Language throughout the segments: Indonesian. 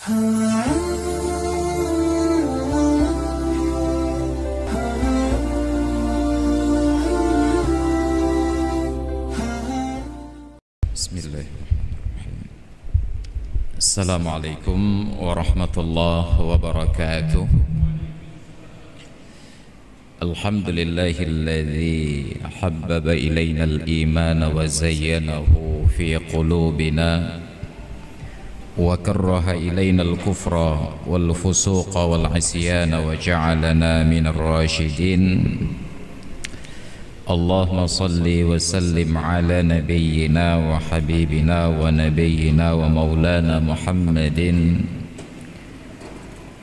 Bismillahirrahmanirrahim. Assalamualaikum warahmatullahi wabarakatuh. Alhamdulillahilladzi habbaba ilayna al-iman wa zayyanahu fi qulubina wa karraha ilayna al-kufra wal fusuqa wal isyana wa ja'alana minar rasyidin. Allahumma salli wa sallim ala nabiyyina wa habibina wa nabiyyina wa maulana Muhammadin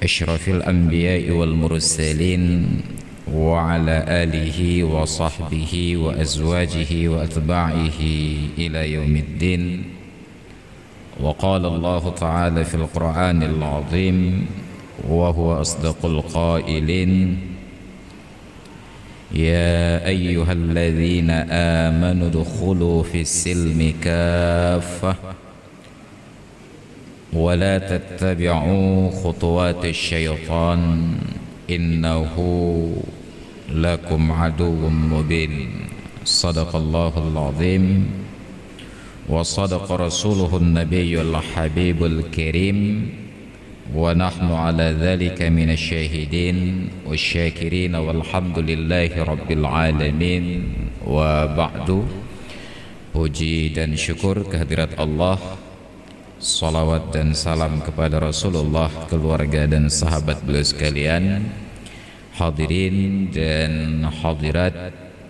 asyrafil anbiya'i wal mursalin wa ala alihi wa sahbihi wa azwajihi wa atba'ihi ila yaumiddin. Wa qala Allah ta'ala fil Qur'anil 'azim wa huwa asdaqul qailin, يا أيها الذين آمنوا ادخلوا في السلم كافة ولا تتبعوا خطوات الشيطان إنه لكم عدو مبين. صدق الله العظيم وصدق رسوله النبي الحبيب الكريم ونحن على ذلك من الشاهدين والشاكرين والحمد لله رب العالمين. وبعد, puji dan syukur kehadirat Allah, salawat dan salam kepada Rasulullah, keluarga dan sahabat beliau sekalian, hadirin dan hadirat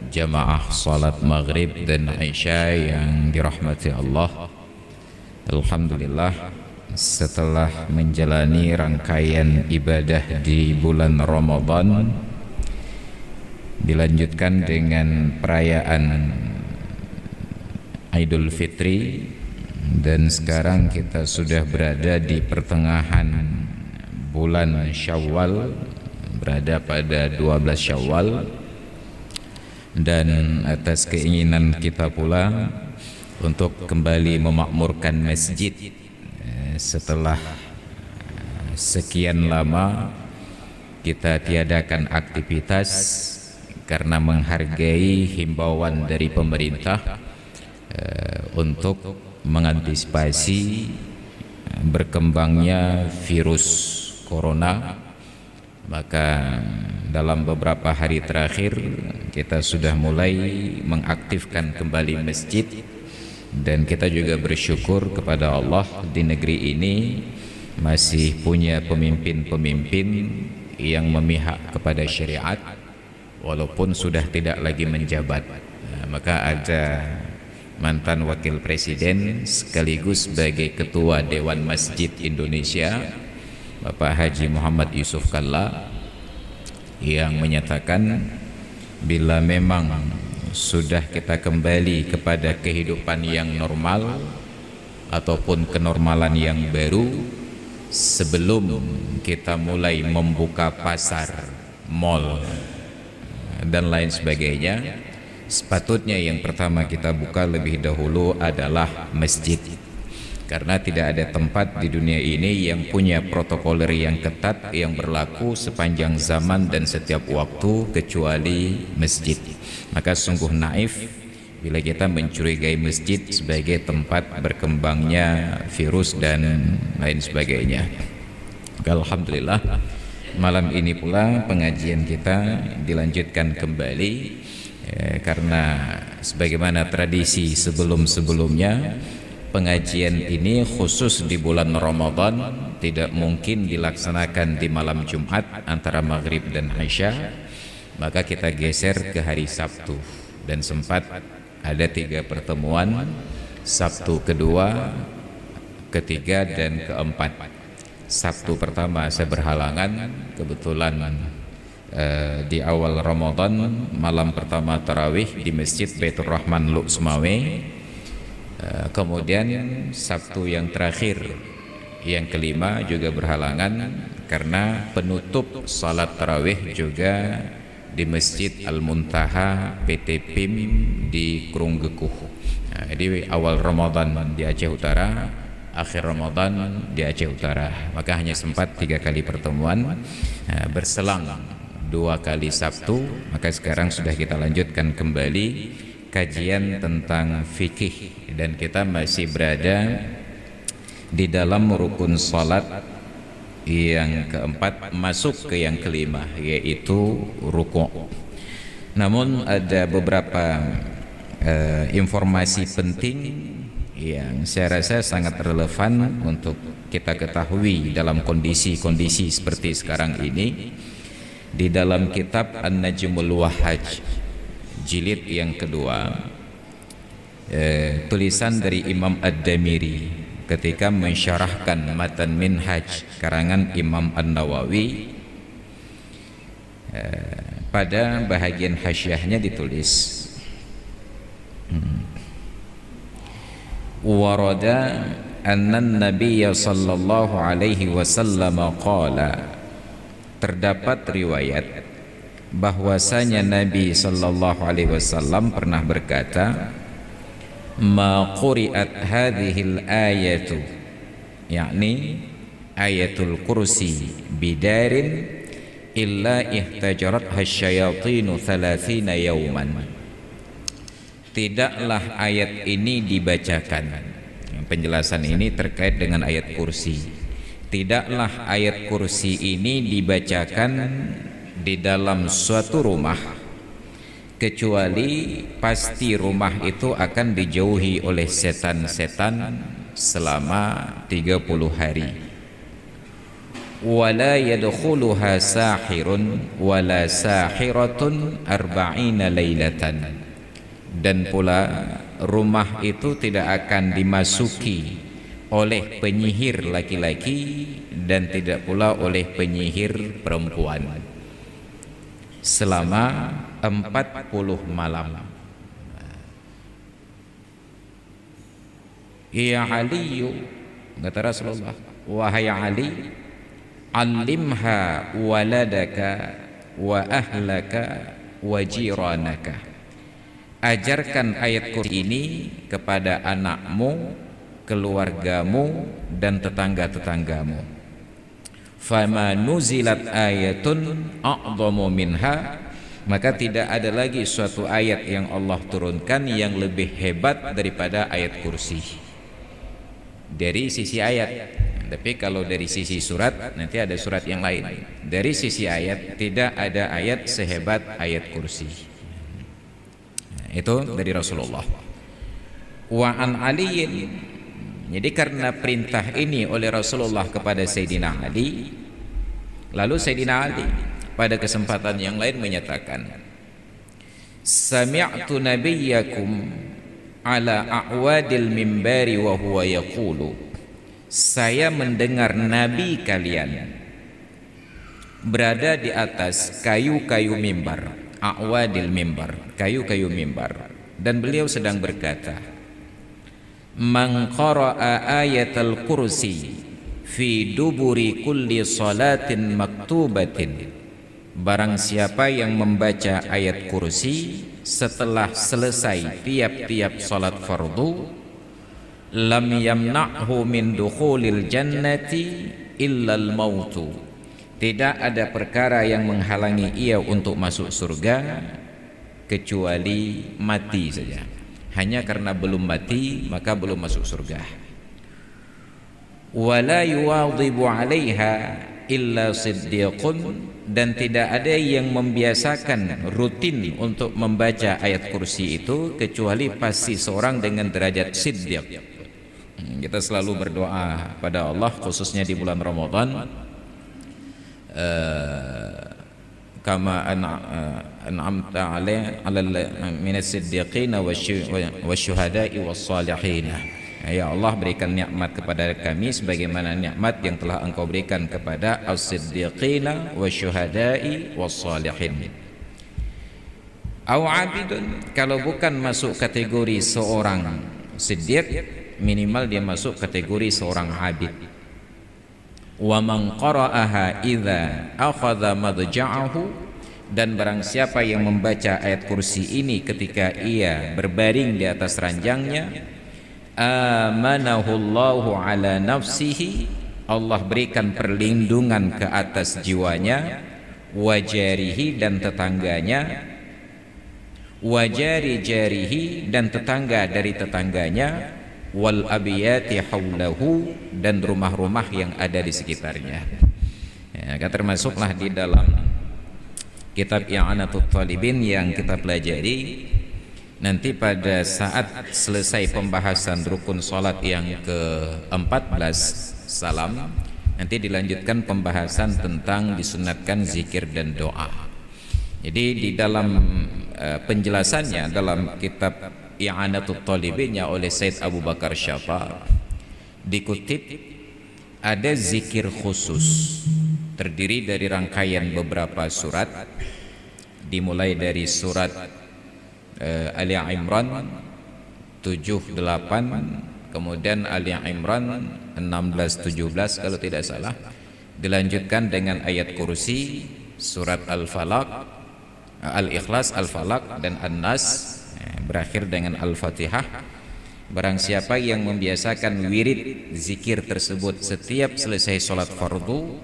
jamaah salat maghrib dan isya yang dirahmati Allah. Alhamdulillah, setelah menjalani rangkaian ibadah di bulan Ramadan, dilanjutkan dengan perayaan Idul Fitri, dan sekarang kita sudah berada di pertengahan bulan Syawal, berada pada 12 Syawal, dan atas keinginan kita pula untuk kembali memakmurkan masjid setelah sekian lama kita tiadakan aktivitas karena menghargai himbauan dari pemerintah untuk mengantisipasi berkembangnya virus corona. Maka dalam beberapa hari terakhir kita sudah mulai mengaktifkan kembali masjid, dan kita juga bersyukur kepada Allah di negeri ini masih punya pemimpin-pemimpin yang memihak kepada syariat walaupun sudah tidak lagi menjabat. Maka ada mantan wakil presiden sekaligus sebagai ketua Dewan Masjid Indonesia, Bapak Haji Muhammad Yusuf Kalla, yang menyatakan bila memang sudah kita kembali kepada kehidupan yang normal ataupun kenormalan yang baru, sebelum kita mulai membuka pasar, mal dan lain sebagainya, sepatutnya yang pertama kita buka lebih dahulu adalah masjid, karena tidak ada tempat di dunia ini yang punya protokoler yang ketat yang berlaku sepanjang zaman dan setiap waktu kecuali masjid. Maka sungguh naif bila kita mencurigai masjid sebagai tempat berkembangnya virus dan lain sebagainya. Alhamdulillah, malam ini pula pengajian kita dilanjutkan kembali, karena sebagaimana tradisi sebelum-sebelumnya, pengajian ini khusus di bulan Ramadan tidak mungkin dilaksanakan di malam Jumat antara maghrib dan isya, maka kita geser ke hari Sabtu, dan sempat ada 3 pertemuan, Sabtu kedua, ketiga dan keempat. Sabtu pertama saya berhalangan, kebetulan di awal Ramadan malam pertama tarawih di Masjid Baitur Rahman Luk Semawe. Kemudian Sabtu yang terakhir, yang kelima, juga berhalangan karena penutup salat tarawih juga di Masjid Al-Muntaha PT PIM di Krunggekuh. Jadi awal Ramadan di Aceh Utara, akhir Ramadan di Aceh Utara. Maka hanya sempat 3 kali pertemuan, berselang 2 kali Sabtu. Maka sekarang sudah kita lanjutkan kembali kajian tentang fikih, dan kita masih berada di dalam rukun salat yang keempat masuk ke yang kelima, yaitu ruku'. Namun ada beberapa informasi penting yang saya rasa sangat relevan untuk kita ketahui dalam kondisi-kondisi seperti sekarang ini. Di dalam kitab An-Najmul Wahhaj jilid yang kedua, tulisan dari Imam Ad-Damiri ketika mensyarahkan Matan Minhaj karangan Imam An-Nawawi, pada bahagian hasyiahnya ditulis warada anna an-nabiy sallallahu alaihi wasallam qala, terdapat riwayat bahwasanya Nabi sallallahu alaihi wasallam pernah berkata, ma quri'at hadhil ayatu, yakni ayatul kursi bidarin illa ihtajarat hasyayatinu 30 yawman. Tidaklah ayat ini dibacakan. Penjelasan ini terkait dengan ayat kursi. Tidaklah ayat kursi ini dibacakan di dalam suatu rumah, kecuali pasti rumah itu akan dijauhi oleh setan-setan selama 30 hari. Wala yadkhuluha sahirun wala sahiratun 40 lailatan. Dan pula rumah itu tidak akan dimasuki oleh penyihir laki-laki dan tidak pula oleh penyihir perempuan selama 40 malam. Ya Ali, kata Rasulullah, wahai Ali, alimha waladaka wa ahlaka wa jiranaka. Ajarkan ayat kursi ini kepada anakmu, keluargamu, dan tetangga-tetanggamu. Fama nuzilat ayatun a'dhamu minha, maka tidak ada lagi suatu ayat yang Allah turunkan yang lebih hebat daripada ayat kursi. Dari sisi ayat, tapi kalau dari sisi surat nanti ada surat yang lain. Dari sisi ayat tidak ada ayat sehebat ayat kursi. Itu dari Rasulullah. Wa an Ali, jadi karena perintah ini oleh Rasulullah kepada Sayyidina Ali, lalu Sayyidina Ali pada kesempatan yang lain menyatakan, sami'tu nabiyyakum ala a'wadil mimbari wa huwa yaqulu, saya mendengar nabi kalian berada di atas kayu-kayu mimbar. A'wadil mimbar, kayu-kayu mimbar, dan beliau sedang berkata, man qara'a ayatal kursi fi duburi kulli salatin maktubatin, barang siapa yang membaca ayat kursi setelah selesai tiap-tiap salat fardu, lam yamna'hu min dukhulil jannati illal mautu, tidak ada perkara yang menghalangi ia untuk masuk surga kecuali mati saja. Hanya karena belum mati maka belum masuk surga. Wala yuwadhibu 'alaiha illa siddiqun, dan tidak ada yang membiasakan rutin untuk membaca ayat kursi itu kecuali pasti seorang dengan derajat siddiq. Kita selalu berdoa pada Allah khususnya di bulan Ramadan, kama an'amta ala minas siddiqin wasyuhada'i wassalihin. Ya Allah, berikan nikmat kepada kami sebagaimana nikmat yang telah Engkau berikan kepada as-siddiqin wasyuhada'i wassalihin. Au abidun, kalau bukan masuk kategori seorang siddiq, minimal dia masuk kategori seorang abid. Wa man qara'aha idza akhadha madja'ahu, dan barang siapa yang membaca ayat kursi ini ketika ia berbaring di atas ranjangnya, amanahullahu ala nafsihi, Allah berikan perlindungan ke atas jiwanya, wajarihi dan tetangganya, wajari jarihi dan tetangga dari tetangganya, wal abiyati haulahu dan rumah-rumah yang ada di sekitarnya. Ya, termasuklah di dalam kitab I'anatul Talibin yang kita pelajari. Nanti pada saat selesai pembahasan rukun salat yang ke-14 salam, nanti dilanjutkan pembahasan tentang disunatkan zikir dan doa. Jadi di dalam penjelasannya dalam kitab I'anatul Talibin oleh Said Abu Bakar Syafa dikutip ada zikir khusus terdiri dari rangkaian beberapa surat, dimulai dari surat Ali Imran 7-8, kemudian Ali Imran 16-17 kalau tidak salah, dilanjutkan dengan ayat kursi, surat Al-Falaq, Al-Ikhlas, Al-Falaq dan An-Nas, berakhir dengan Al-Fatihah. Barang siapa yang membiasakan wirid zikir tersebut setiap selesai sholat fardu,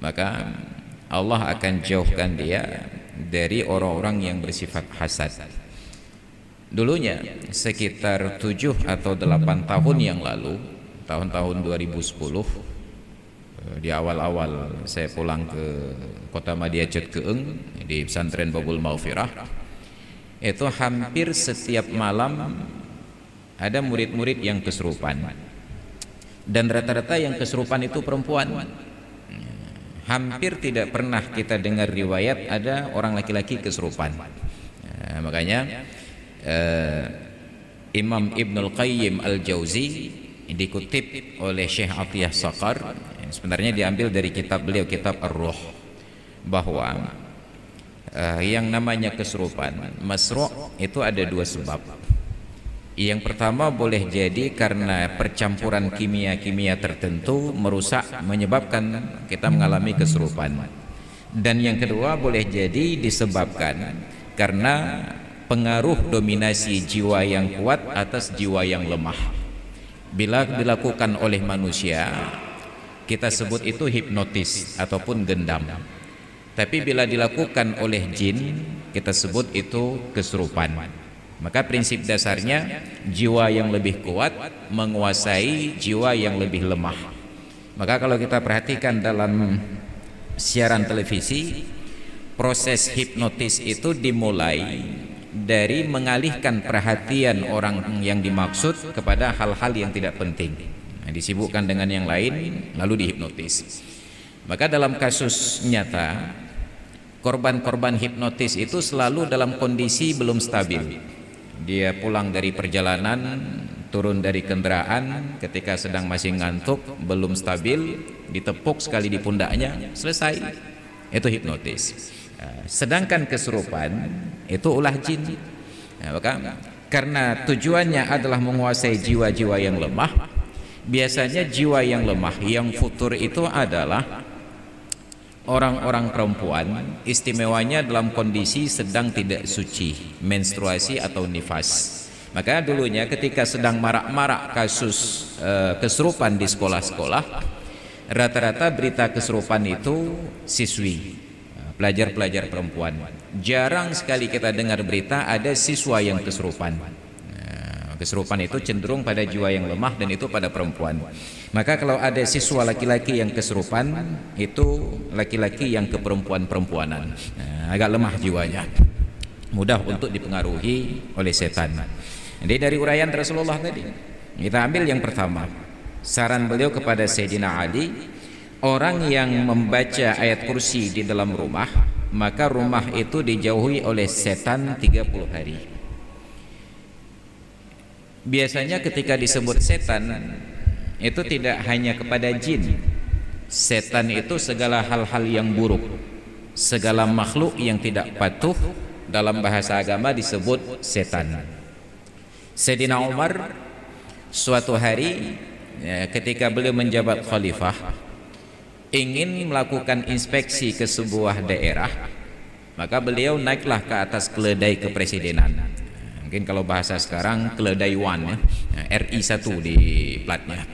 maka Allah akan jauhkan dia dari orang-orang yang bersifat hasad. Dulunya sekitar 7 atau 8 tahun yang lalu, tahun-tahun 2010, di awal-awal saya pulang ke kota Madiacet Keeng di pesantren Babul Maghfirah, itu hampir setiap malam ada murid-murid yang kesurupan, dan rata-rata yang kesurupan itu perempuan. Hampir tidak pernah kita dengar riwayat ada orang laki-laki kesurupan. Makanya Imam Ibnul Qayyim Al-Jauzi dikutip oleh Syekh Atiyah Saqar, sebenarnya diambil dari kitab beliau, kitab Ar-Ruh, bahwa yang namanya kesurupan masru' itu ada dua sebab. Yang pertama boleh jadi karena percampuran kimia-kimia tertentu merusak, menyebabkan kita mengalami kesurupan. Dan yang kedua boleh jadi disebabkan karena pengaruh dominasi jiwa yang kuat atas jiwa yang lemah. Bila dilakukan oleh manusia, kita sebut itu hipnotis ataupun gendam. Tapi bila dilakukan oleh jin, kita sebut itu kesurupan. Maka prinsip dasarnya jiwa yang lebih kuat menguasai jiwa yang lebih lemah. Maka kalau kita perhatikan dalam siaran televisi, proses hipnotis itu dimulai dari mengalihkan perhatian orang yang dimaksud kepada hal-hal yang tidak penting. Disibukkan dengan yang lain lalu dihipnotis. Maka dalam kasus nyata, korban-korban hipnotis itu selalu dalam kondisi belum stabil. Dia pulang dari perjalanan, turun dari kendaraan, ketika sedang masih ngantuk, belum stabil, ditepuk sekali di pundaknya, selesai. Itu hipnotis. Sedangkan kesurupan itu ulah jin. Maka karena tujuannya adalah menguasai jiwa-jiwa yang lemah, biasanya jiwa yang lemah, yang futur itu adalah orang-orang perempuan, istimewanya dalam kondisi sedang tidak suci, menstruasi atau nifas. Maka dulunya ketika sedang marak-marak kasus kesurupan di sekolah-sekolah, rata-rata berita kesurupan itu siswi, pelajar-pelajar perempuan. Jarang sekali kita dengar berita ada siswa yang kesurupan. Kesurupan itu cenderung pada jiwa yang lemah dan itu pada perempuan. Maka kalau ada siswa laki-laki yang kesurupan, itu laki-laki yang keperempuan-perempuanan, agak lemah jiwanya, mudah untuk dipengaruhi oleh setan. Jadi dari uraian Rasulullah tadi, kita ambil yang pertama, saran beliau kepada Sayyidina Ali, orang yang membaca ayat kursi di dalam rumah, maka rumah itu dijauhi oleh setan 30 hari. Biasanya ketika disebut setan itu tidak hanya kepada jin. Setan itu segala hal-hal yang buruk, segala makhluk yang tidak patuh, dalam bahasa agama disebut setan. Sayyidina Umar suatu hari ketika beliau menjabat khalifah, ingin melakukan inspeksi ke sebuah daerah, maka beliau naiklah ke atas keledai kepresidenan. Mungkin kalau bahasa sekarang keledaiwan ya. RI1 di platnya.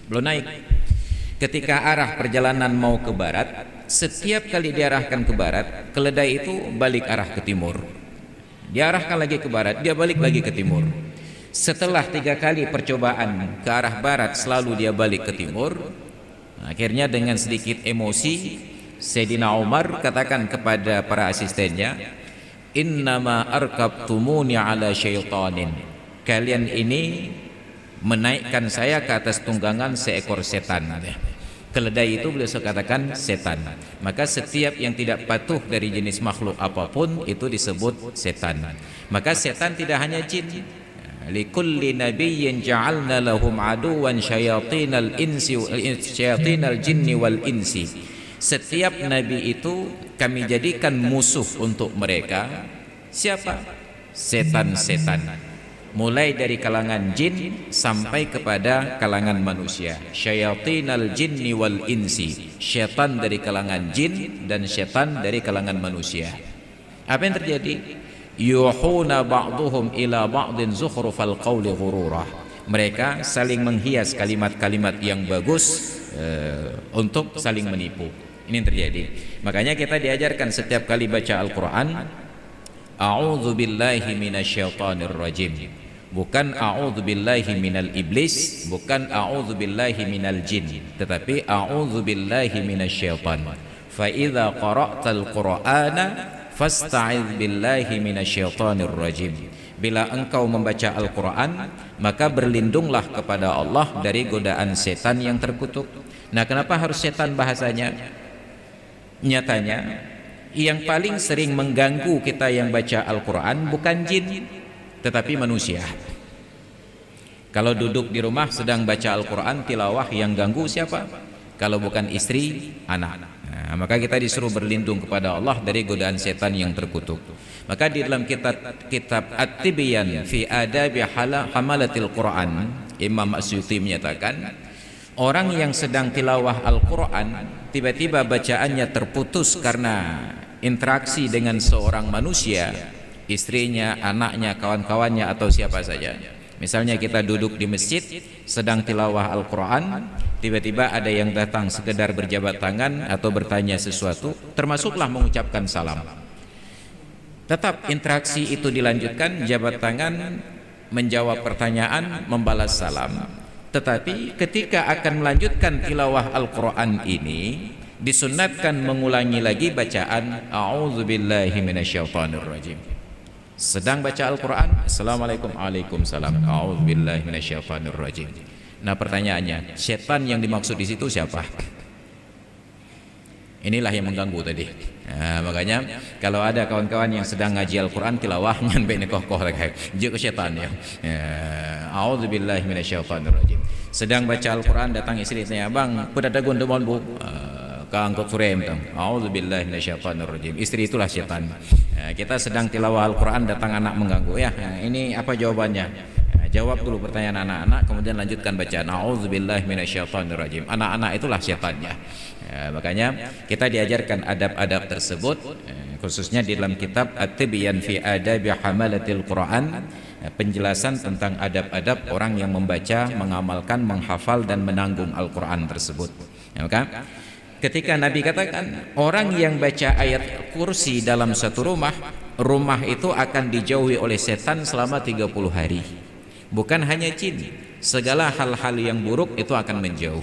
Belum naik. Ketika arah perjalanan mau ke barat, setiap kali diarahkan ke barat, keledai itu balik arah ke timur. Diarahkan lagi ke barat, dia balik lagi ke timur. Setelah 3 kali percobaan ke arah barat, selalu dia balik ke timur. Akhirnya dengan sedikit emosi, Sayyidina Umar katakan kepada para asistennya, innama arkabtumuni ala syaitanin. Kalian ini menaikkan saya ke atas tunggangan seekor setan. Keledai itu beliau katakan setan. Maka setiap yang tidak patuh dari jenis makhluk apapun itu disebut setan. Maka setan tidak hanya jin. Likulli nabiyyin ja'alna lahum aduwan syayatinal insi syayatinal jinni wal insi. Setiap nabi itu kami jadikan musuh untuk mereka. Siapa? Setan-setan. Mulai dari kalangan jin sampai kepada kalangan manusia. Syayatinal jinni wal insi. Syaitan dari kalangan jin dan syaitan dari kalangan manusia. Apa yang terjadi? Yuhuna ba'duhum ila ba'din zukhrufal qawli ghurura. Mereka saling menghias kalimat-kalimat yang bagus untuk saling menipu. Ini yang terjadi. Makanya kita diajarkan setiap kali baca Al-Quran, a'udzu billahi minasyaitonir rajim. Bukan a'udzu billahi minal iblis, bukan a'udzu billahi minal jin, tetapi a'udzu billahi minasyaiton. Fa idza qara'tal Qur'ana fasta'iz billahi minasyaitonir rajim. Bila engkau membaca Al-Quran, maka berlindunglah kepada Allah dari godaan setan yang terkutuk. Nah, kenapa harus setan bahasanya? Nyatanya yang paling sering mengganggu kita yang baca Al-Quran bukan jin, tetapi manusia. Kalau duduk di rumah sedang baca Al-Quran tilawah, yang ganggu siapa? Kalau bukan istri, anak. Nah, maka kita disuruh berlindung kepada Allah dari godaan setan yang terkutuk. Maka di dalam kitab At-Tibyan fi Adabi Hamalatil Quran, Imam Asyuti menyatakan, orang yang sedang tilawah Al-Quran tiba-tiba bacaannya terputus karena interaksi dengan seorang manusia, istrinya, anaknya, kawan-kawannya, atau siapa saja. Misalnya kita duduk di masjid sedang tilawah Al-Quran, tiba-tiba ada yang datang sekedar berjabat tangan atau bertanya sesuatu, termasuklah mengucapkan salam. Tetap interaksi itu dilanjutkan, jabat tangan, menjawab pertanyaan, membalas salam. Tetapi ketika akan melanjutkan tilawah Al-Quran ini, disunatkan mengulangi lagi bacaan a'udzubillahi minasyaitonirrajim. Sedang baca Al-Quran, assalamualaikum, waalaikumsalam, a'udzubillahi minasyaitonirrajim. Nah, pertanyaannya, setan yang dimaksud di situ siapa? Inilah yang mengganggu tadi. Nah, makanya kalau ada kawan-kawan yang sedang ngaji Al-Quran tilawah nyampe nekoh-koh lagi, jauh setan ya. A'udzubillahi minasyaitonirrajim. Sedang baca Al-Quran, datang istri tanya, bang, pedadagun demon bu, keangkut surem tang. A'udzubillahi minasyaitonirrajim. Istri itulah setan. Kita sedang tilawah Al-Quran, datang anak mengganggu ya. Ini apa jawabannya? Jawab dulu pertanyaan anak-anak, kemudian lanjutkan bacaan a'udzubillahi minasyaitonirrajim. Anak-anak itulah setannya. Makanya kita diajarkan adab-adab tersebut, khususnya di dalam kitab At-Tibyan fi Adabi Hamalatil Quran, penjelasan tentang adab-adab orang yang membaca, mengamalkan, menghafal dan menanggung Al-Quran tersebut. Maka ketika Nabi katakan orang yang baca ayat kursi dalam satu rumah, rumah itu akan dijauhi oleh setan selama 30 hari. Bukan hanya jin, segala hal-hal yang buruk itu akan menjauh.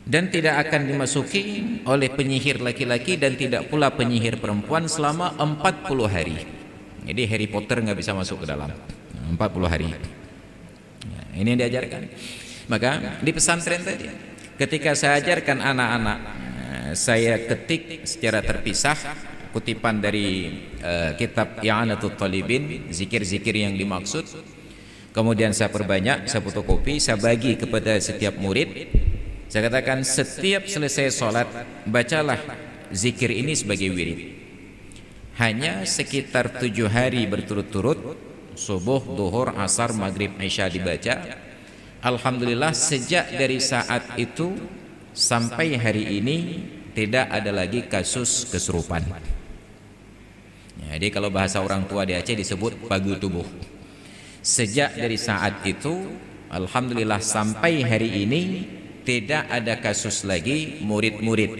Dan tidak akan dimasuki oleh penyihir laki-laki dan tidak pula penyihir perempuan selama 40 hari. Jadi Harry Potter nggak bisa masuk ke dalam 40 hari. Ini yang diajarkan. Maka di pesantren tadi, ketika saya ajarkan anak-anak, saya ketik secara terpisah kutipan dari kitab I'anatul Talibin, zikir-zikir yang dimaksud. Kemudian saya perbanyak, saya fotokopi, saya bagi kepada setiap murid. Saya katakan setiap selesai sholat, bacalah zikir ini sebagai wirid. Hanya sekitar 7 hari berturut-turut, subuh, duhur, asar, maghrib, isya dibaca. Alhamdulillah sejak dari saat itu sampai hari ini tidak ada lagi kasus kesurupan. Jadi kalau bahasa orang tua di Aceh disebut pagu tubuh. Sejak dari saat itu, alhamdulillah sampai hari ini tidak ada kasus lagi murid-murid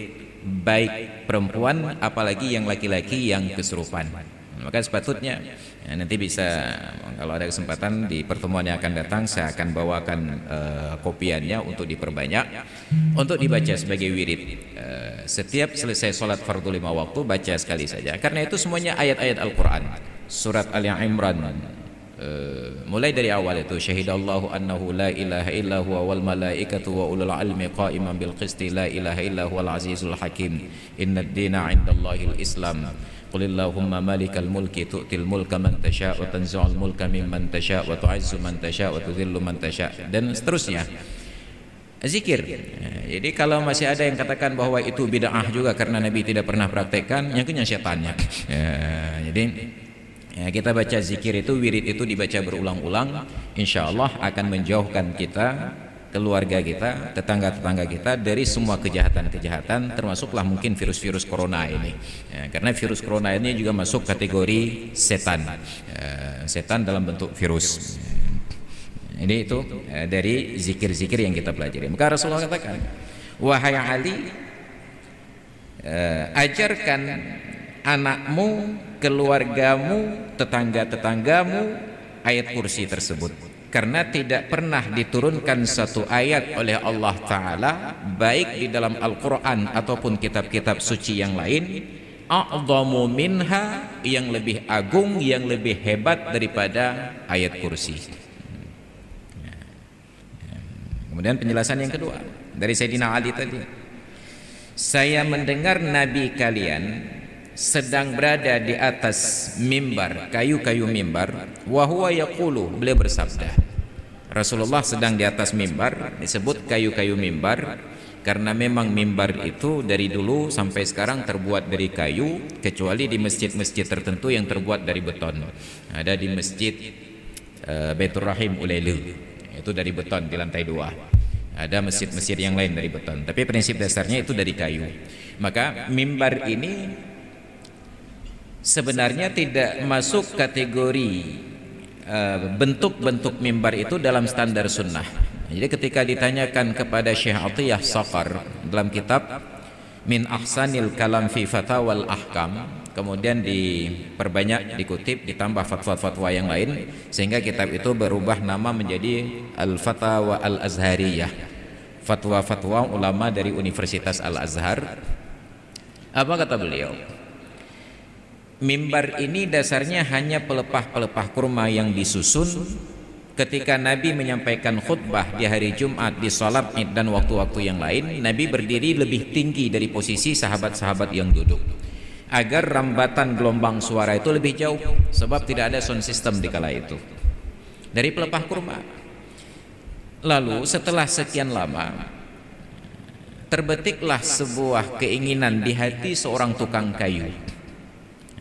baik perempuan apalagi yang laki-laki yang kesurupan. Maka sepatutnya nanti bisa, kalau ada kesempatan di pertemuan yang akan datang, saya akan bawakan kopiannya untuk diperbanyak, untuk dibaca sebagai wirid. Setiap selesai sholat fardu 5 waktu baca sekali saja, karena itu semuanya ayat-ayat Al-Quran. Surat Al-Imran mulai dari awal itu, syahidallahu annahu la ilaha illa huwa wal malaikatu wa ulul ilmi qa'iman bil qisti la ilaha illa huwal azizul hakim innad dina 'indallahil islam qulillahumma malikal mulki tu'til mulka man tasha' wa tanzi'ul mulka mimman tasha' wa tu'izzu man tasha' wa tudhillu man tasha', dan seterusnya. Zikir. Jadi kalau masih ada yang katakan bahwa itu bid'ah juga karena Nabi tidak pernah praktekkan, yang punya setannya. Jadi kita baca zikir itu, wirid itu dibaca berulang-ulang, insya Allah akan menjauhkan kita, keluarga kita, tetangga-tetangga kita dari semua kejahatan-kejahatan, termasuklah mungkin virus-virus corona ini. Karena virus corona ini juga masuk kategori setan, setan dalam bentuk virus. Jadi itu dari zikir-zikir yang kita pelajari. Maka Rasulullah katakan, wahai Ali, ajarkan anakmu, keluargamu, tetangga-tetanggamu ayat kursi tersebut, karena tidak pernah diturunkan satu ayat oleh Allah Ta'ala baik di dalam Al-Quran ataupun kitab-kitab suci yang lain a'dhamu minha, yang lebih agung, yang lebih hebat daripada ayat kursi. Kemudian penjelasan yang kedua dari Sayyidina Ali tadi, saya mendengar Nabi kalian sedang berada di atas mimbar, kayu-kayu mimbar, wa huwa yaqulu, beliau bersabda. Rasulullah sedang di atas mimbar, disebut kayu-kayu mimbar karena memang mimbar itu dari dulu sampai sekarang terbuat dari kayu, kecuali di masjid-masjid tertentu yang terbuat dari beton. Ada di masjid Baitur Rahim Ulailu, itu dari beton di lantai 2. Ada masjid-masjid yang lain dari beton, tapi prinsip dasarnya itu dari kayu. Maka mimbar ini sebenarnya tidak masuk kategori bentuk-bentuk mimbar itu dalam standar sunnah. Jadi ketika ditanyakan kepada Syekh Atiyah Saqar dalam kitab Min Ahsanil Kalam fi Fatawal Ahkam, kemudian diperbanyak, dikutip, ditambah fatwa-fatwa yang lain, sehingga kitab itu berubah nama menjadi Al-Fatawa Al-Azhariyah, fatwa-fatwa ulama dari Universitas Al-Azhar. Apa kata beliau? Mimbar ini dasarnya hanya pelepah-pelepah kurma yang disusun ketika Nabi menyampaikan khutbah di hari Jumat, di salat Id dan waktu-waktu yang lain. Nabi berdiri lebih tinggi dari posisi sahabat-sahabat yang duduk, agar rambatan gelombang suara itu lebih jauh, sebab tidak ada sound system di kala itu, dari pelepah kurma. Lalu setelah sekian lama terbetiklah sebuah keinginan di hati seorang tukang kayu.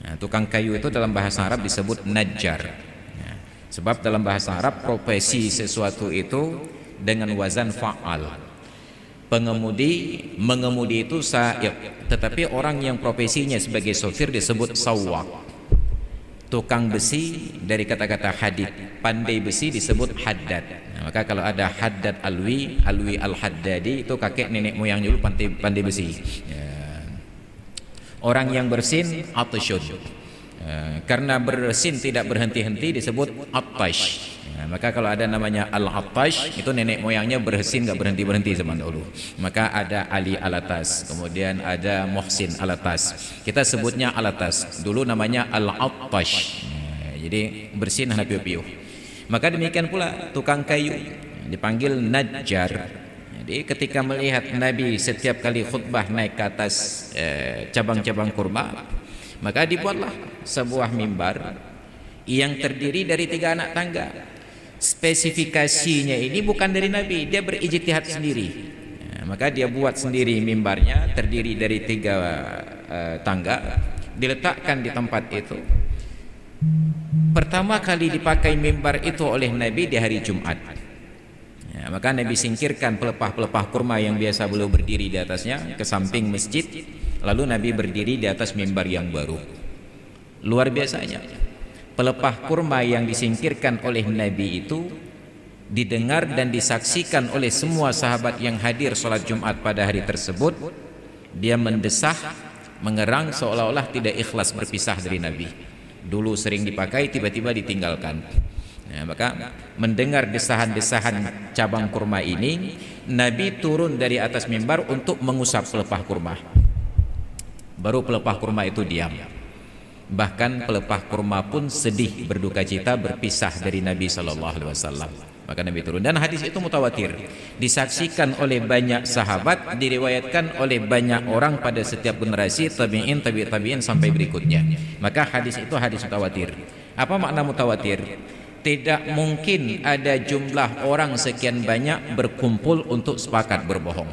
Nah, tukang kayu itu dalam bahasa Arab disebut najjar. Nah, sebab dalam bahasa Arab profesi sesuatu itu dengan wazan fa'al. Pengemudi, mengemudi itu sa'iq, tetapi orang yang profesinya sebagai sopir disebut sawwaq. Tukang besi dari kata-kata hadid, pandai besi disebut haddad. Nah, maka kalau ada Haddad Alwi, Alwi Al-Haddadi, itu kakek nenek moyang dulu pandai besi. Ya. Orang yang bersin atasyun, karena bersin tidak berhenti-henti disebut attash. Maka kalau ada namanya Al-Attash, itu nenek moyangnya bersin nggak berhenti-berhenti zaman dahulu. Maka ada Ali Alatas, kemudian ada Muhsin Alatas. Kita sebutnya Alatas, dulu namanya Al-Attash. Jadi bersin anak piu-piu. Maka demikian pula tukang kayu dipanggil najjar. Jadi ketika melihat Nabi setiap kali khutbah naik ke atas cabang-cabang kurma, maka dibuatlah sebuah mimbar yang terdiri dari 3 anak tangga. Spesifikasinya ini bukan dari Nabi, dia berijtihad sendiri. Maka dia buat sendiri mimbarnya, terdiri dari 3 tangga, diletakkan di tempat itu. Pertama kali dipakai mimbar itu oleh Nabi di hari Jumat. Ya, maka Nabi singkirkan pelepah-pelepah kurma yang biasa beliau berdiri di atasnya ke samping masjid, lalu Nabi berdiri di atas mimbar yang baru. Luar biasanya, pelepah kurma yang disingkirkan oleh Nabi itu didengar dan disaksikan oleh semua sahabat yang hadir sholat Jumat pada hari tersebut. Dia mendesah, mengerang seolah-olah tidak ikhlas berpisah dari Nabi. Dulu sering dipakai, tiba-tiba ditinggalkan. Maka mendengar desahan-desahan cabang kurma ini, Nabi turun dari atas mimbar untuk mengusap pelepah kurma. Baru pelepah kurma itu diam. Bahkan pelepah kurma pun sedih, berduka cita berpisah dari Nabi SAW. Maka Nabi turun, dan hadis itu mutawatir, disaksikan oleh banyak sahabat, diriwayatkan oleh banyak orang pada setiap generasi, tabi'in, tabi'in sampai berikutnya. Maka hadis itu hadis mutawatir. Apa makna mutawatir? Tidak mungkin ada jumlah orang sekian banyak berkumpul untuk sepakat berbohong.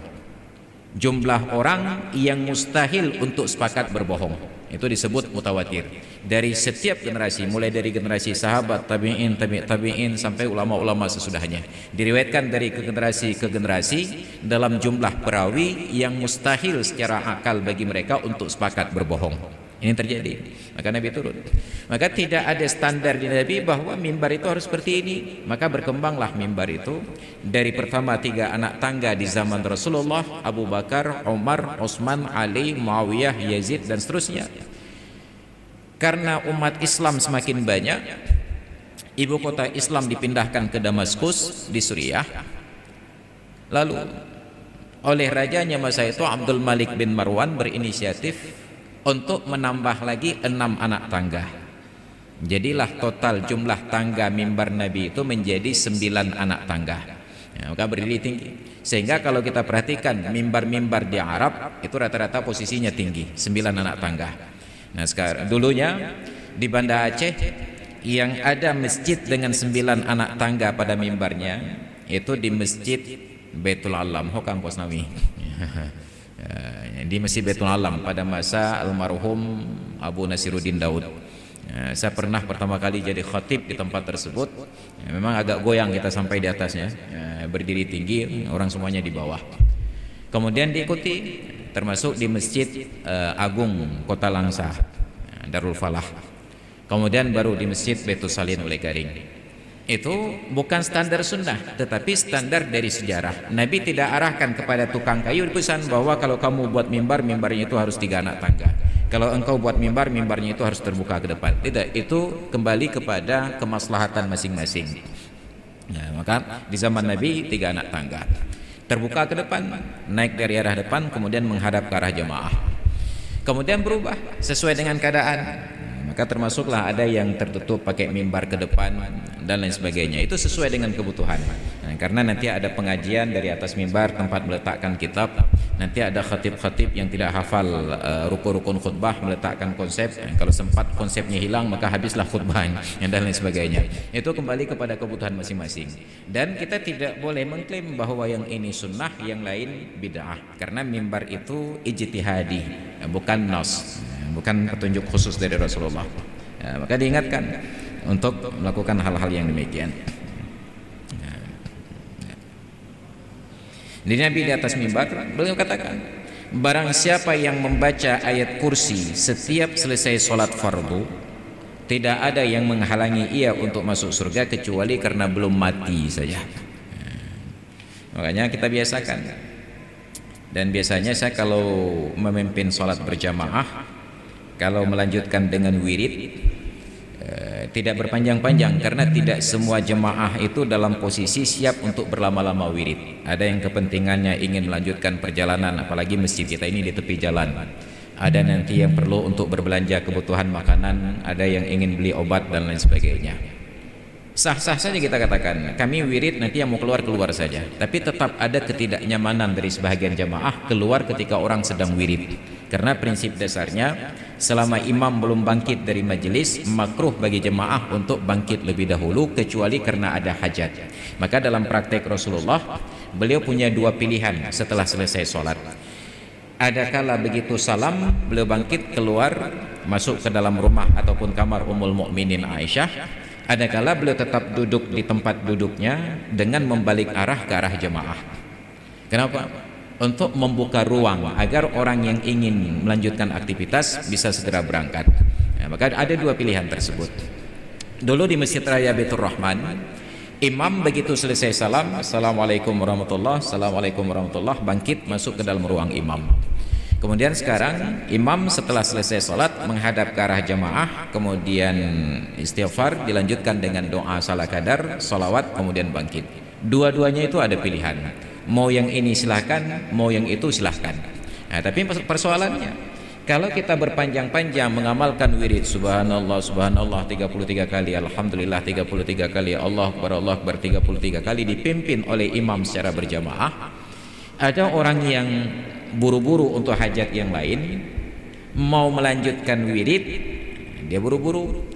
Jumlah orang yang mustahil untuk sepakat berbohong, itu disebut mutawatir. Dari setiap generasi, mulai dari generasi sahabat, tabi'in, tabi'in sampai ulama-ulama sesudahnya, diriwayatkan dari generasi ke generasi dalam jumlah perawi yang mustahil secara akal bagi mereka untuk sepakat berbohong. Ini terjadi, maka Nabi turun. Maka tidak ada standar di Nabi bahwa mimbar itu harus seperti ini. Maka berkembanglah mimbar itu dari pertama 3 anak tangga di zaman Rasulullah, Abu Bakar, Umar, Utsman, Ali, Muawiyah, Yazid dan seterusnya. Karena umat Islam semakin banyak, ibu kota Islam dipindahkan ke Damaskus di Suriah. Lalu oleh rajanya masa itu, Abdul Malik bin Marwan, berinisiatif untuk menambah lagi 6 anak tangga. Jadilah total jumlah tangga mimbar Nabi itu menjadi 9 anak tangga. Maka berdiri tinggi. Sehingga kalau kita perhatikan mimbar-mimbar di Arab itu rata-rata posisinya tinggi, 9 anak tangga. Nah sekarang, dulunya di Banda Aceh yang ada masjid dengan 9 anak tangga pada mimbarnya itu di Masjid Baitul Alam, Hokang Kosnawi. Di Masjid Baitul Alam pada masa almarhum Abu Nasiruddin Daud. Saya pernah pertama kali jadi khatib di tempat tersebut. Memang agak goyang kita sampai di atasnya, berdiri tinggi, orang semuanya di bawah. Kemudian diikuti termasuk di Masjid Agung Kota Langsa, Darul Falah. Kemudian baru di Masjid Baitul Salin oleh Garing. Itu bukan standar sunnah, tetapi standar dari sejarah. Nabi tidak arahkan kepada tukang kayu pesan bahwa kalau kamu buat mimbar, mimbarnya itu harus 3 anak tangga. Kalau engkau buat mimbar, mimbarnya itu harus terbuka ke depan. Tidak, itu kembali kepada kemaslahatan masing-masing. Nah, maka di zaman Nabi 3 anak tangga, terbuka ke depan, naik dari arah depan, kemudian menghadap ke arah jemaah. Kemudian berubah sesuai dengan keadaan. Maka termasuklah ada yang tertutup pakai mimbar ke depan dan lain sebagainya. Itu sesuai dengan kebutuhan. Nah, karena nanti ada pengajian dari atas mimbar, tempat meletakkan kitab. Nanti ada khatib-khatib yang tidak hafal rukun-rukun khutbah, meletakkan konsep. Nah, kalau sempat konsepnya hilang, maka habislah khutbahnya dan lain sebagainya. Itu kembali kepada kebutuhan masing-masing. Dan kita tidak boleh mengklaim bahwa yang ini sunnah, yang lain bid'ah. Karena mimbar itu ijtihadi, bukan nas, bukan petunjuk khusus dari Rasulullah. Maka diingatkan untuk melakukan hal-hal yang demikian. Di Nabi di atas mimbar beliau katakan, barang siapa yang membaca ayat kursi setiap selesai sholat fardu, tidak ada yang menghalangi ia untuk masuk surga kecuali karena belum mati saja. Makanya kita biasakan. Dan biasanya saya kalau memimpin sholat berjamaah, kalau melanjutkan dengan wirid, tidak berpanjang-panjang, karena tidak semua jemaah itu dalam posisi siap untuk berlama-lama wirid. Ada yang kepentingannya ingin melanjutkan perjalanan, apalagi masjid kita ini di tepi jalan. Ada nanti yang perlu untuk berbelanja kebutuhan makanan, ada yang ingin beli obat dan lain sebagainya. Sah-sah saja kita katakan, kami wirid, nanti yang mau keluar saja. Tapi tetap ada ketidaknyamanan dari sebahagian jamaah keluar ketika orang sedang wirid. Karena prinsip dasarnya, selama imam belum bangkit dari majelis, makruh bagi jemaah untuk bangkit lebih dahulu kecuali karena ada hajat. Maka dalam praktek Rasulullah, beliau punya 2 pilihan setelah selesai sholat. Ada kala begitu salam, beliau bangkit keluar, masuk ke dalam rumah ataupun kamar Ummul Mukminin Aisyah. Ada kala beliau tetap duduk di tempat duduknya dengan membalik arah ke arah jemaah. Kenapa? Untuk membuka ruang agar orang yang ingin melanjutkan aktivitas bisa segera berangkat. Nah, maka ada dua pilihan tersebut. Dulu di Masjid Raya Baitur Rahman, imam begitu selesai salam, assalamualaikum warahmatullah, assalamualaikum warahmatullah, bangkit masuk ke dalam ruang imam. Kemudian sekarang imam setelah selesai sholat menghadap ke arah jamaah, kemudian istighfar, dilanjutkan dengan doa salah kadar, sholawat, kemudian bangkit. Dua-duanya itu ada pilihan, mau yang ini silahkan, mau yang itu silahkan. Nah, tapi persoalannya, kalau kita berpanjang-panjang mengamalkan wirid subhanallah subhanallah 33 kali, alhamdulillah 33 kali, Allah Akbar 33 kali, dipimpin oleh imam secara berjamaah, ada orang yang buru-buru untuk hajat yang lain, mau melanjutkan wirid dia buru-buru,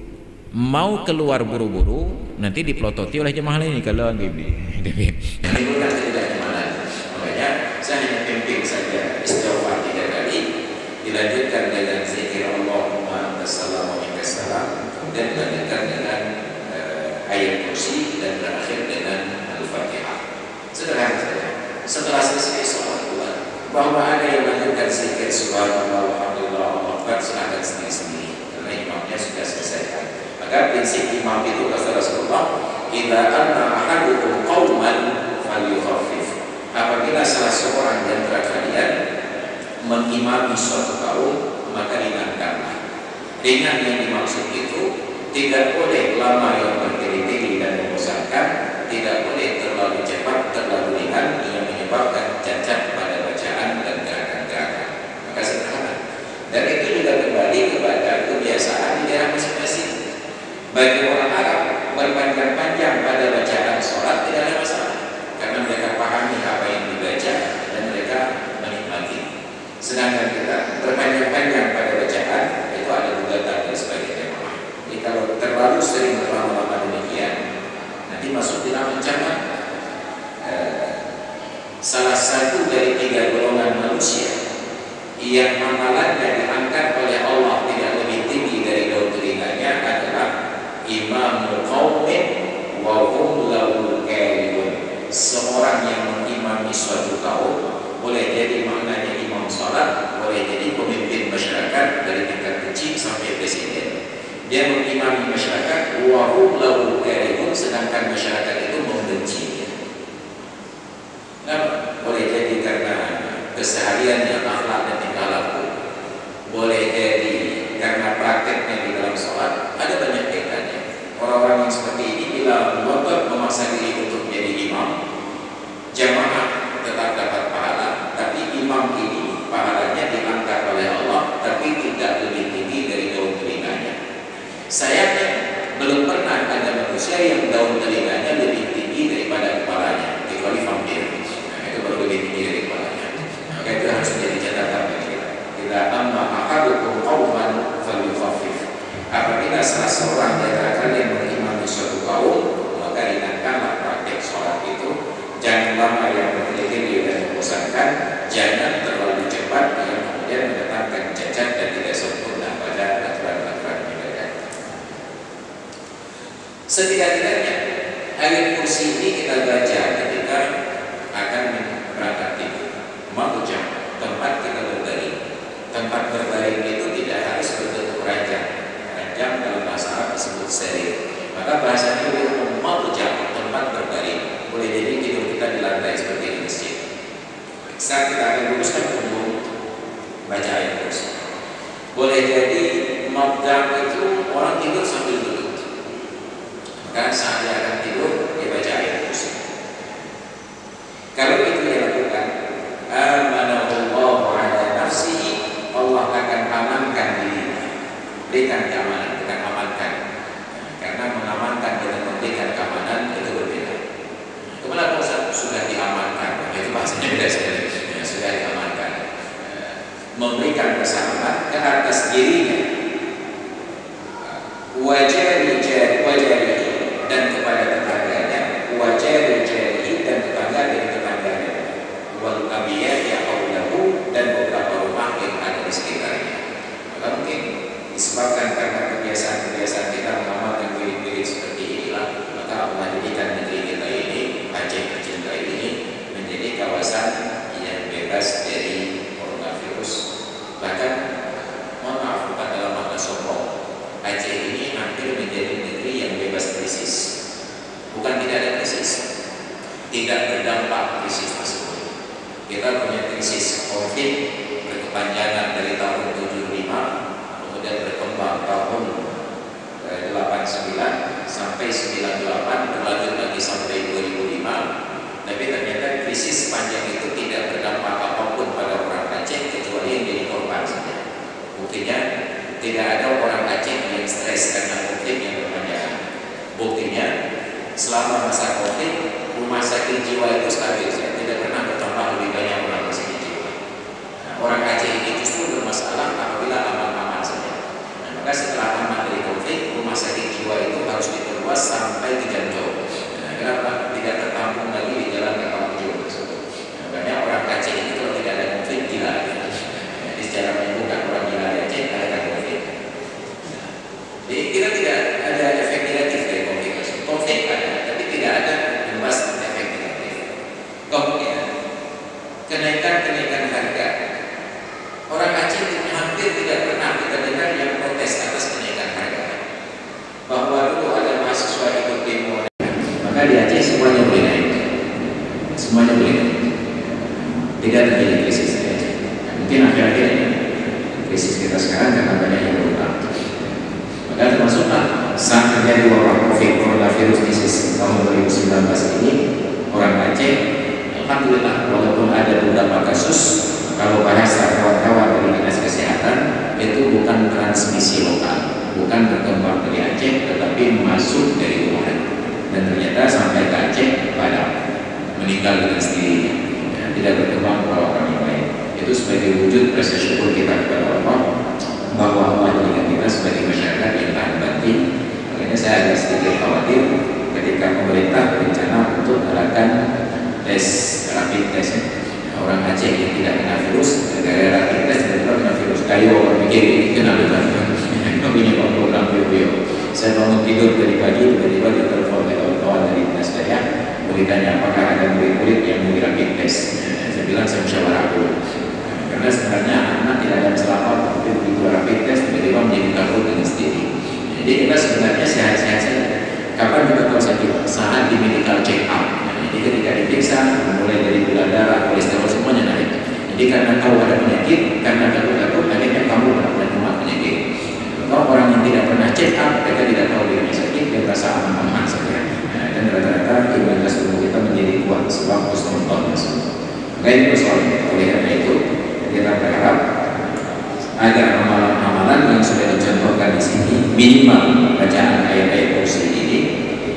mau keluar buru-buru nanti dipelototi oleh jemaah lain. Kalau menimbulkan ketidaknyamanan, makanya saya hanya pimpin saja istighfar 3 kali, dilanjutkan dengan zikir Allahumma antassalam wa minkas salam, dan dilanjutkan dengan ayat kursi, dan berakhir dengan Al-Fatihah. Sederhana saja. Setelah selesai sholat bahwa ada yang melanjutkan zikir subhanallah alhamdulillah Allahu akbar, silakan sendiri-sendiri karena imamnya sudah selesaikan. Maka prinsip imam itu kata Rasulullah, idza anna ahadukum qauman falyukhaffif. Apabila salah seorang di antara kalian mengimami suatu kaum, maka ringankanlah. Ringan yang dimaksud itu tidak boleh lama yang bertele-tele dan membosankan, tidak boleh terlalu cepat, terlalu ringan yang menyebabkan cacat pada bacaan dan gerakan-gerakan. Maka sederhana. Dan itu juga kembali kepada kebiasaan di daerah masing-masing. Bagi orang Arab, berpanjang-panjang pada bacaan sholat tidak ada masalah, karena mereka pahami apa yang dibaca dan mereka menikmati. Sedangkan kita berpanjang-panjang pada bacaan, itu ada gugatan dari sebagian jemaah. Jadi kalau terlalu sering berlama-lama demikian, nanti masuk dalam ancaman. Salah satu dari 3 golongan manusia yang amalannya diangkat oleh Allah tidak lebih tinggi dari daun telinganya adalah imamul qaumin wa hum lahu karihun. Seorang yang mengimami suatu kaum, boleh jadi maknanya imam salat, boleh jadi pemimpin masyarakat dari tingkat kecil sampai presiden. Dia mengimami masyarakat wa hum lahu karihun, sedangkan masyarakat itu membencinya. Nah, boleh jadi karena kesehariannya, akhlak dan tingkah laku, boleh jadi karena prakteknya di dalam sholat. Ada banyak kaitannya. Orang-orang yang seperti ini bila ngotot memaksa diri untuk menjadi imam, jamaah tetap dapat pahala, tapi imam ini pahalanya diangkat oleh Allah, tapi tidak lebih tinggi dari daun telinganya. Sayangnya belum pernah ada manusia yang daun telinganya lebih tinggi daripada kepalanya, kecuali vampir. Baru lebih tinggi dari kepalanya. Maka itu harus menjadi catatan bagi kita. Bila amma ahadukum qauman falyukhaffif. Apabila salah seorang di antara kalian mengimami suatu kaum, maka ringankanlah praktek sholat itu. Jangan lama yang bertele-tele dan membosankan, jangan terlalu cepat yang kemudian mendatangkan cacat dan tidak sempurna pada aturan-aturan ibadah. Setidak-tidaknya ayat kursi ini kita baca ketika akan berangkat tidur. Maujah, tempat kita berbaring. Tempat berbaring itu tidak harus berbentuk ranjang. Ranjang dalam bahasa Arab disebut serir. Maka bahasanya itu maujah, tempat berbaring. Boleh jadi tidur kita di lantai seperti di masjid. Saat kita akan luruskan punggung, baca ayat kursi. Boleh jadi maujah itu orang tidur sambil duduk. Maka saat dia akan tidur, dia baca ayat kursi. Kalau itu dilakukan, amanahullahu ala nafsihi, Allah akan amankan dirinya. Berikan keamanan, bukan amankan. Karena mengamankan dengan memberikan keamanan itu berbeda. Kemana Ustaz sudah diamankan? Itu bahasanya beda sekali. Sudah diamankan. Memberikan keamanan ke atas dirinya, wajari dan kepada tetangganya, wajari dan tetangga dari tetangganya, wal abiyat ya qaulahu, dan beberapa rumah yang ada di sekitarnya. Maka mungkin disebabkan karena kebiasaan-kebiasaan kita mengamalkan wirid-wirid seperti inilah, maka Allah jadikan negeri kita ini, Aceh tercinta ini, menjadi kawasan yang bebas dari coronavirus. Bahkan mohon maaf, bukan dalam makna sombong, kita punya krisis COVID berkepanjangan dari tahun 75, kemudian berkembang tahun 89 sampai 98, berlanjut lagi sampai 2005. Tapi ternyata krisis panjang itu tidak berdampak apapun pada orang Aceh kecuali yang jadi korban saja. Buktinya tidak ada orang Aceh yang stres karena COVID yang berkepanjangan. Buktinya selama masa COVID rumah sakit jiwa itu stabil, tidak pernah bertambah lebih banyak orang sakit jiwa. Nah, orang Aceh ini justru bermasalah apabila aman-aman saja. Nah, maka setelah aman dari COVID, rumah sakit jiwa itu harus diperluas sampai ke Janjau. Nah, kenapa? Tidak tertampung lagi di jalan Kepamujung tersebut. Nah, banyak orang Aceh ini kalau tidak ada COVID gila. Jadi secara menyembuhkan orang gila di Aceh ada COVID. Nah, jadi kita tidak ada efek negatif dari COVID. COVID ada, tapi tidak ada imbas efek negatif. Kemudian kenaikan harga. Orang Aceh hampir tidak pernah kita dengar yang protes atas kenaikan harga. Bahwa dulu ada mahasiswa ikut demo, maka di Aceh semuanya boleh naik. Semuanya boleh naik. Tidak terjadi krisis di Aceh. Mungkin akhir-akhir ini krisis kita sekarang karena banyak yang berutang. Maka termasuklah saat terjadi wabah COVID coronavirus disease tahun 2019 ini, orang Aceh alhamdulillah walaupun ada beberapa kasus, kalau bahasa kawan-kawan dari Dinas Kesehatan itu bukan transmisi lokal, bukan berkembang dari Aceh tetapi masuk dari Wuhan, dan ternyata sampai ke Aceh padam, meninggal dengan sendirinya, ya, tidak berkembang ke orang yang lain. Itu sebagai wujud rasa syukur kita kepada Allah bahwa Allah menjadikan kita sebagai masyarakat yang tahan banting. Makanya saya agak sedikit khawatir ketika pemerintah berencana untuk melakukan tes rapid test. Orang Aceh yang tidak kena virus, dari rapid test tidak kena virus. Kayu orang pikir ini kena betul. Punya program bio. Saya bangun tidur dari pagi, tiba-tiba ditelepon oleh kawan-kawan dari dinas daya, beritanya apakah ada murid-murid yang mau rapid test. Saya bilang saya musyawarah dulu. Karena sebenarnya anak tidak ada selamat, tapi begitu rapid test tiba-tiba menjadi kabur dengan sendiri. Jadi kita sebenarnya sehat-sehat saja. Kapan kita tahu sakit? Saat di medical check up. Jadi ketika diperiksa, mulai dari gula darah, kolesterol semuanya naik. Jadi karena tahu ada penyakit, karena takut-takut, akhirnya kamu melakukan rumah penyakit. Kalau orang yang tidak pernah check up, mereka tidak tahu dirinya sakit, dia merasa aman-aman saja. Nah, dan rata-rata imunitas tubuh kita menjadi kuat sebab husnul tersebut. Maka ini persoalannya. Oleh karena itu, kita berharap agar amalan-amalan yang sudah dicontohkan di sini, minimal bacaan ayat-ayat kursi ini,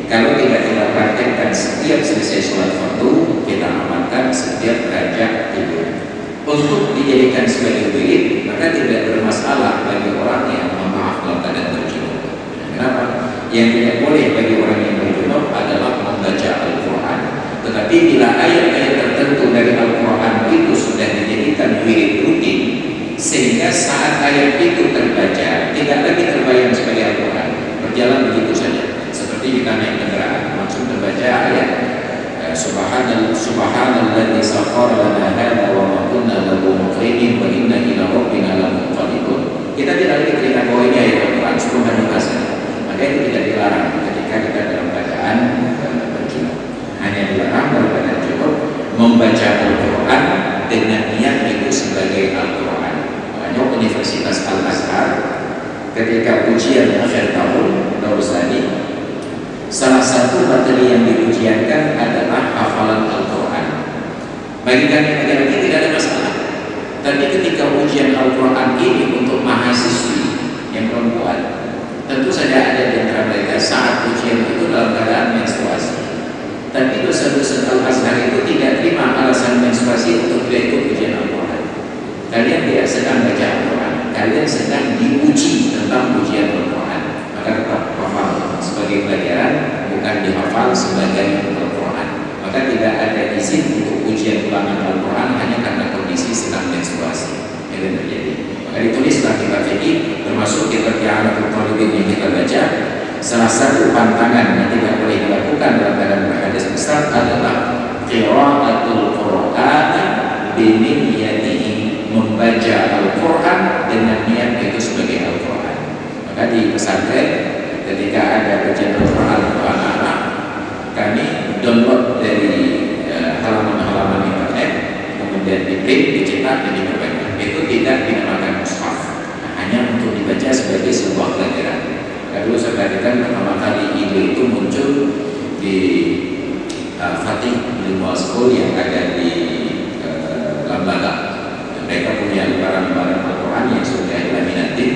kalau tidak kita praktekkan setiap selesai sholat fardu, kita amalkan setiap rajak tidur. Untuk dijadikan sebagai wirid, maka tidak bermasalah bagi orang yang memaaf dalam keadaan berjunub. Kenapa? Yang tidak boleh bagi orang yang berjunub adalah membaca Al-Quran. Tetapi bila ayat-ayat tertentu dari Al-Quran itu sudah dijadikan wirid rutin, sehingga saat ayat itu terbaca tidak lagi terbayang sebagai Al-Quran, berjalan begitu saja. Seperti kita naik kendaraan, langsung terbaca ayat Subhanalladzi sakhkhara lana hadza wa ma kunna lahu muqrinin wa inna ila rabbina lamunqalibun. Kita tidak lagi teringat bahwa ini ayat Al-Quran, sebelum bahasa. Maka itu tidak dilarang ketika kita dalam bacaan berjunub. Hanya dilarang dalam bacaan junub membaca Al-Quran dengan niat itu sebagai Al-Quran. Makanya Universitas Al-Azhar ketika ujian akhir tahun Darusani, salah satu materi yang diujiankan adalah hafalan Al-Quran. Bagi kami laki-laki tidak ada masalah. Tapi ketika ujian Al-Quran ini untuk mahasiswi yang perempuan, tentu saja ada di antara mereka saat ujian itu dalam keadaan menstruasi. Tapi dosen-dosen Al-Azhar itu tidak terima alasan menstruasi untuk tidak ikut ujian Al-Quran. Kalian tidak sedang baca Al-Quran, kalian sedang diuji tentang ujian Al-Quran. Maka tetap hafal sebagai pelajaran, bukan dihafal sebagai Al-Quran. Maka tidak ada izin untuk ujian ulangan Al-Quran hanya karena kondisi sedang menstruasi. Itu terjadi. Maka ditulislah kitab fikih, termasuk kitab I'anatul Talibin yang kita baca. Salah satu pantangan yang tidak boleh dilakukan dalam keadaan berhadas besar adalah qira'atul Qur'an biniyatihi, membaca Al-Quran dengan niat itu sebagai Al-Quran. Maka di pesantren ketika ada bacaan Al-Quran untuk anak-anak, kami download dari halaman-halaman internet, kemudian diprint, dicetak, dan diperbanyak. Itu tidak dinamakan mushaf, hanya untuk dibaca sebagai sebuah pelajaran. Dulu saya katakan pertama kali ide itu muncul di Fatih Ilmu School yang ada di Lambaga. Mereka punya lembaran-lembaran Al-Quran yang sudah dilaminatin.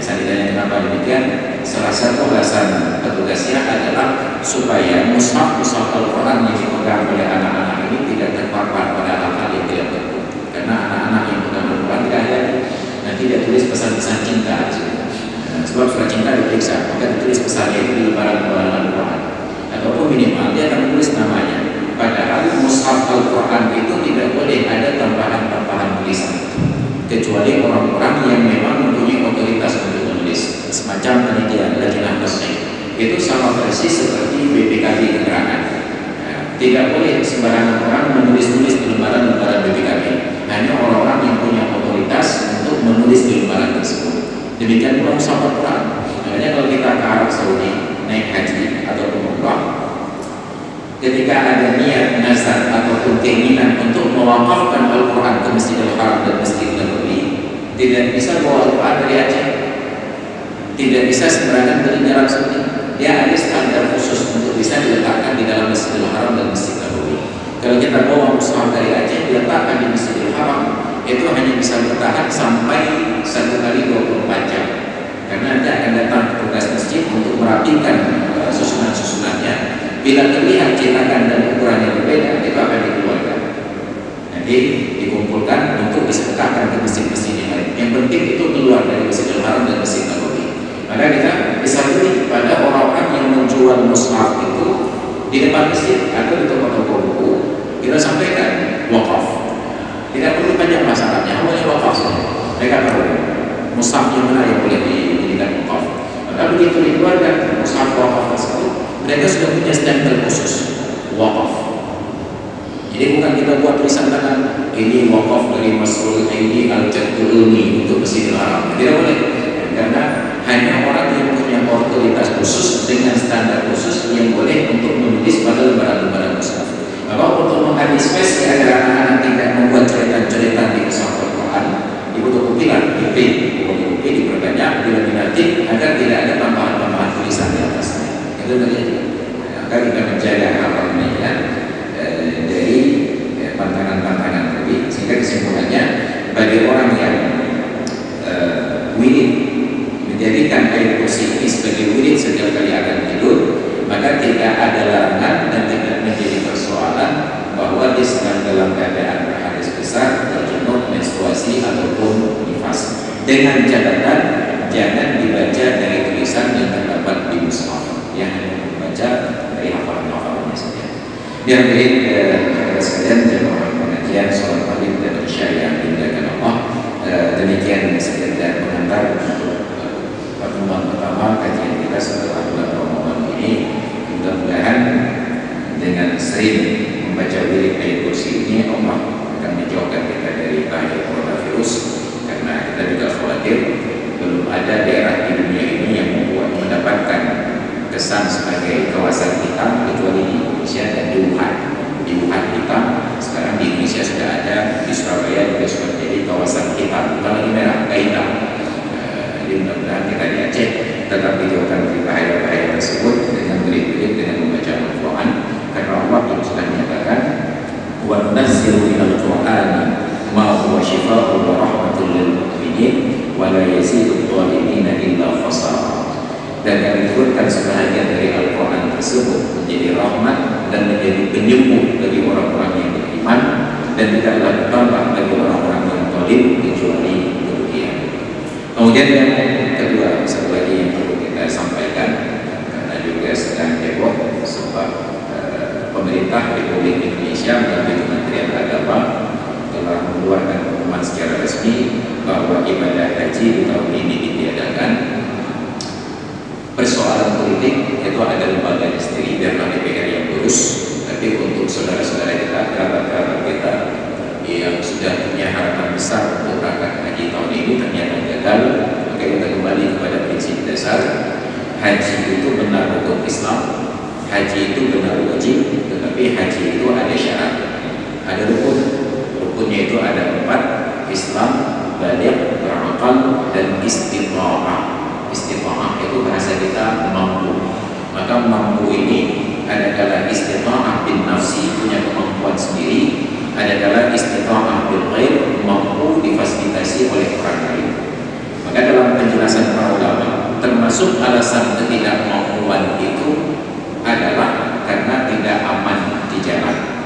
Saya ditanya kenapa demikian. Salah satu alasan petugasnya adalah supaya mushaf Al-Quran yang dipegang oleh anak-anak ini tidak terpapar pada hal-hal yang tidak perlu. Karena anak-anak yang pegang Al-Quran tidak ada nanti dia tulis pesan-pesan cinta di situ. Sebab surat cinta diperiksa, maka ditulis pesannya itu di lembaran-lembaran Al-Quran. Ataupun minimal dia akan menulis namanya. Padahal mushaf Al-Quran itu tidak boleh ada tambahan-tambahan tulisan, kecuali orang-orang yang memang mempunyai otoritas untuk menulis. Semacam penelitian lajnah tasnif itu sama persis seperti BPKB keterangan. Tidak boleh sembarangan orang menulis-nulis di lembaran-lembaran BPKB. Hanya orang-orang yang punya otoritas untuk menulis di lembaran tersebut. Demikian pula mushaf Al-Quran. Makanya kalau kita ke Arab Saudi naik haji atau umrah, ketika ada niat nazar ataupun keinginan untuk mewakafkan Al-Quran ke Masjidil Haram dan Masjid Nabawi, tidak bisa bawa Al-Quran dari Aceh, tidak bisa sembarangan dari Arab Saudi. Dia ada standar khusus untuk bisa diletakkan di dalam Masjidil Haram dan Masjid Nabawi. Kalau kita bawa mushaf dari Aceh diletakkan di Masjidil Haram, itu hanya bisa bertahan sampai 1 kali 24 jam. Karena nanti akan datang petugas masjid untuk merapikan susunan-susunannya. Bila terlihat cetakan dan ukuran yang berbeda, itu akan dikeluarkan. Nanti dikumpulkan untuk disedekahkan ke masjid-masjid yang lain. Yang penting itu keluar dari Masjidil Haram dan Masjid Nabawi. Maka kita bisa beli pada orang-orang yang menjual mushaf itu di depan masjid atau di toko-toko buku. Kita sampaikan wakaf. Tidak perlu panjang masalahnya, hanya wakaf saja. Mereka tahu mushaf yang mana yang boleh dijadikan wakaf. Maka begitu dikeluarkan mushaf wakaf tersebut, mereka sudah punya stempel khusus wakaf. Jadi bukan kita buat tulisan tangan ini wakaf dari Masrul Aini Al-Jadul Ilmi untuk Masjidil Haram. Tidak boleh, karena hanya orang yang punya otoritas khusus dengan standar khusus yang boleh untuk menulis pada lembaran-lembaran mushaf. Maka untuk mengantisipasi agar anak-anak tidak membuat coretan-coretan di mushaf Al-Quran, difotokopilah, diprint, diperbanyak, dilaminatin agar tidak ada tambahan-tambahan tulisan di atasnya. Itu terjadi. Maka kita menjaga hal ini ya, dari pantangan-pantangan tadi. Sehingga kesimpulannya, bagi orang yang wirid menjadikan ayat kursi ini sebagai wirid setiap kali akan tidur, maka tidak ada larangan dan tidak menjadi persoalan bahwa dia sedang dalam keadaan berhadas besar, terjemur, menstruasi ataupun nifas. Dengan catatan jangan dibaca dari tulisan yang terdapat di mushaf, yang hanya membaca dari hafalan-hafalannya saja. Biar sekalian jemaah pengajian sholat maghrib dan isya yang dimuliakan Allah. Demikian sekedar pengantar untuk pertemuan pertama kajian kita setelah bulan Ramadan ini. Mudah-mudahan dengan sering membaca wirid ayat kursi ini, Allah akan menjauhkan kita dari bahaya coronavirus. Karena kita juga khawatir belum ada daerah di dunia ini yang mendapatkan kesan sebagai kawasan hitam kecuali di Indonesia dan di Wuhan. Di Wuhan hitam, sekarang di Indonesia sudah ada, di Surabaya juga sudah menjadi kawasan hitam, bukan lagi merah, nggak hitam. Jadi mudah-mudahan kita di Aceh tetap dijauhkan dari bahaya-bahaya tersebut dengan wirid-wirid, dengan membaca Al-Quran. Karena Allah juga sudah menyatakan, wa nunazzilu minal Qur'ani ma huwa shifaa'un wa rahmatun lil mu'minin wa la yazidu adh-dhalimina illa khasara. Dan yang diturunkan sebahagian dari Al-Quran tersebut menjadi rahmat dan menjadi penyembuh bagi orang-orang yang beriman, dan tidaklah bertambah bagi orang-orang yang zalim kecuali kerugian. Kemudian yang kedua, satu lagi yang perlu kita sampaikan, karena juga sedang heboh sebab pemerintah Republik Indonesia melalui Kementerian Agama telah mengeluarkan pengumuman secara resmi bahwa ibadah haji di tahun ini ditiadakan. Persoalan politik itu ada lembaga sendiri, biarlah DPR yang urus. Tapi untuk saudara-saudara kita, kerabat-kerabat kita yang sudah punya harapan besar untuk berangkat haji tahun ini ternyata gagal, maka kita kembali kepada prinsip dasar. Haji itu benar untuk Islam, haji itu benar wajib, tetapi haji itu ada syarat, ada rukun Rukunnya itu ada 4: Islam, baligh, berakal, dan istita'ah. Istita'ah itu bahasa kita mampu. Maka mampu ini ada kala istita'ah bin nafsi, punya kemampuan sendiri, ada kala istita'ah bil ghair, mampu difasilitasi oleh orang lain. Maka dalam penjelasan para ulama, termasuk alasan ketidakmampuan itu adalah karena tidak aman di jalan.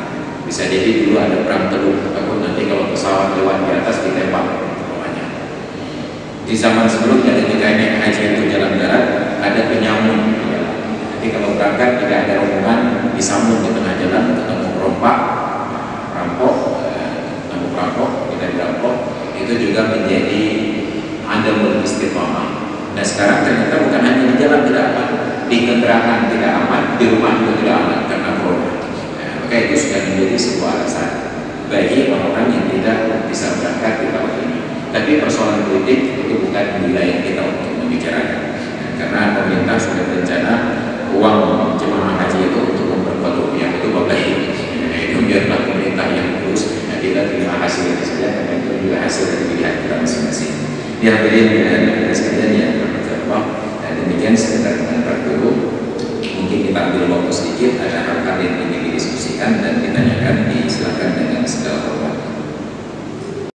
Bisa jadi dulu ada perang teluk, takut nanti kalau pesawat lewat di atas ditembak umpamanya. Di zaman sebelumnya ketika naik haji itu jalan darat, ada penyamun. Jadi kalau berangkat tidak ada rombongan, disambung di tengah jalan, ketemu perompak, rampok, kita dirampok, itu juga menjadi adamul istiqamah. Nah sekarang ternyata bukan hanya di jalan tidak aman, di kendaraan tidak aman, di rumah juga tidak aman karena corona. Maka itu sudah menjadi sebuah alasan bagi orang-orang yang tidak bisa berangkat di tahun ini. Tapi persoalan politik itu bukan wilayah kita untuk membicarakan, karena pemerintah sudah berencana uang jemaah haji itu untuk memperkuat rupiah itu bagai itu biarlah pemerintah yang urus. Kita terima hasilnya saja, karena itu juga hasil dari pilihan kita masing-masing. Ya hadirin sekalian yang bermanfaat. Dan demikian sekedar pengantar dulu. Mungkin kita ambil waktu sedikit, ada hal-hal yang ingin didiskusikan dan kita